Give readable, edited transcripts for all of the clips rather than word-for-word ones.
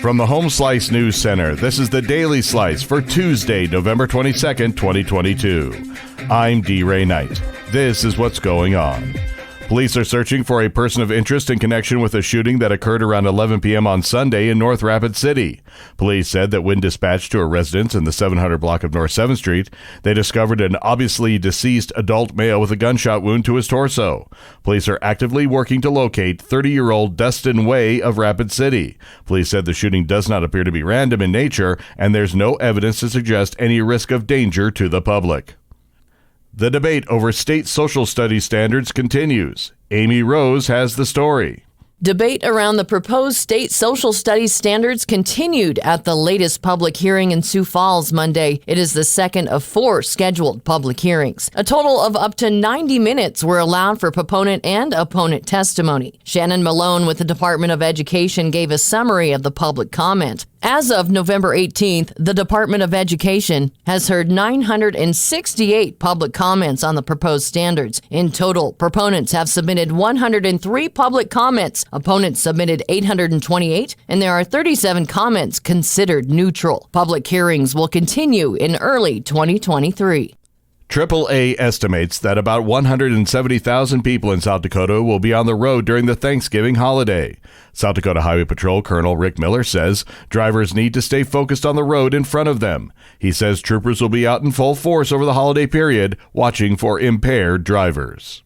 From the Home Slice News Center, this is the Daily Slice for Tuesday, November 22nd, 2022. I'm D. Ray Knight. This is what's going on. Police are searching for a person of interest in connection with a shooting that occurred around 11 p.m. on Sunday in North Rapid City. Police said that when dispatched to a residence in the 700 block of North 7th Street, they discovered an obviously deceased adult male with a gunshot wound to his torso. Police are actively working to locate 30-year-old Dustin Way of Rapid City. Police said the shooting does not appear to be random in nature, and there's no evidence to suggest any risk of danger to the public. The debate over state social studies standards continues. Amy Rose has the story. Debate around the proposed state social studies standards continued at the latest public hearing in Sioux Falls Monday. It is the second of 4 scheduled public hearings. A total of up to 90 minutes were allowed for proponent and opponent testimony. Shannon Malone with the Department of Education gave a summary of the public comment. As of November 18th, the Department of Education has heard 968 public comments on the proposed standards. In total, proponents have submitted 103 public comments. Opponents submitted 828, and there are 37 comments considered neutral. Public hearings will continue in early 2023. AAA estimates that about 170,000 people in South Dakota will be on the road during the Thanksgiving holiday. South Dakota Highway Patrol Colonel Rick Miller says drivers need to stay focused on the road in front of them. He says troopers will be out in full force over the holiday period, watching for impaired drivers.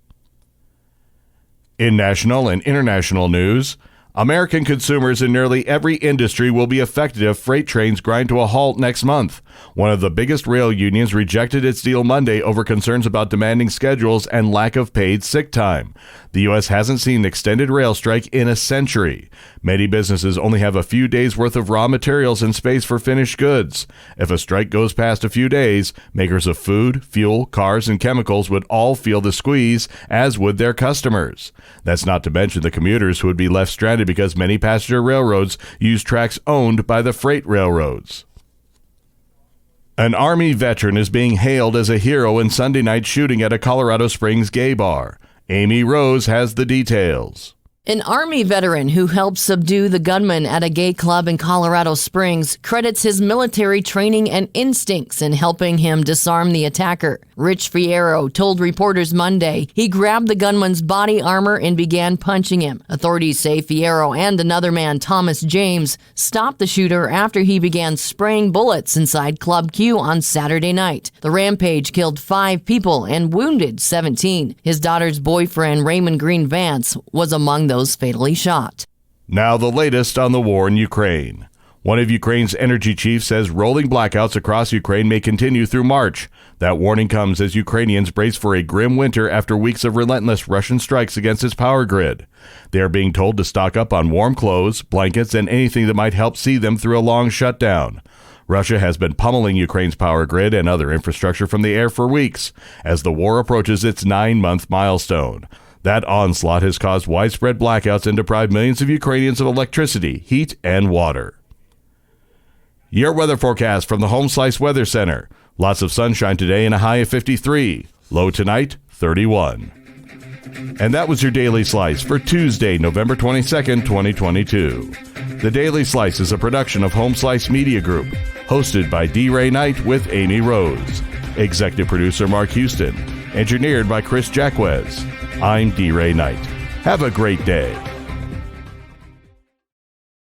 In national and international news, American consumers in nearly every industry will be affected if freight trains grind to a halt next month. One of the biggest rail unions rejected its deal Monday over concerns about demanding schedules and lack of paid sick time. The U.S. hasn't seen an extended rail strike in a century. Many businesses only have a few days' worth of raw materials and space for finished goods. If a strike goes past a few days, makers of food, fuel, cars, and chemicals would all feel the squeeze, as would their customers. That's not to mention the commuters who would be left stranded because many passenger railroads use tracks owned by the freight railroads. An Army veteran is being hailed as a hero in Sunday night's shooting at a Colorado Springs gay bar. Amy Rose has the details. An Army veteran who helped subdue the gunman at a gay club in Colorado Springs credits his military training and instincts in helping him disarm the attacker. Rich Fierro told reporters Monday he grabbed the gunman's body armor and began punching him. Authorities say Fierro and another man, Thomas James, stopped the shooter after he began spraying bullets inside Club Q on Saturday night. The rampage killed 5 people and wounded 17. His daughter's boyfriend, Raymond Green Vance, was among those fatally shot. Now the latest on the war in Ukraine. One of Ukraine's energy chiefs says rolling blackouts across Ukraine may continue through March. That warning comes as Ukrainians brace for a grim winter after weeks of relentless Russian strikes against its power grid. They are being told to stock up on warm clothes, blankets, and anything that might help see them through a long shutdown. Russia has been pummeling Ukraine's power grid and other infrastructure from the air for weeks as the war approaches its 9-month milestone. That onslaught has caused widespread blackouts and deprived millions of Ukrainians of electricity, heat, and water. Your weather forecast from the Home Slice Weather Center. Lots of sunshine today and a high of 53. Low tonight, 31. And that was your Daily Slice for Tuesday, November 22nd, 2022. The Daily Slice is a production of Home Slice Media Group, hosted by D. Ray Knight with Amy Rose. Executive producer Mark Houston. Engineered by Chris Jacquez. I'm D. Ray Knight. Have a great day.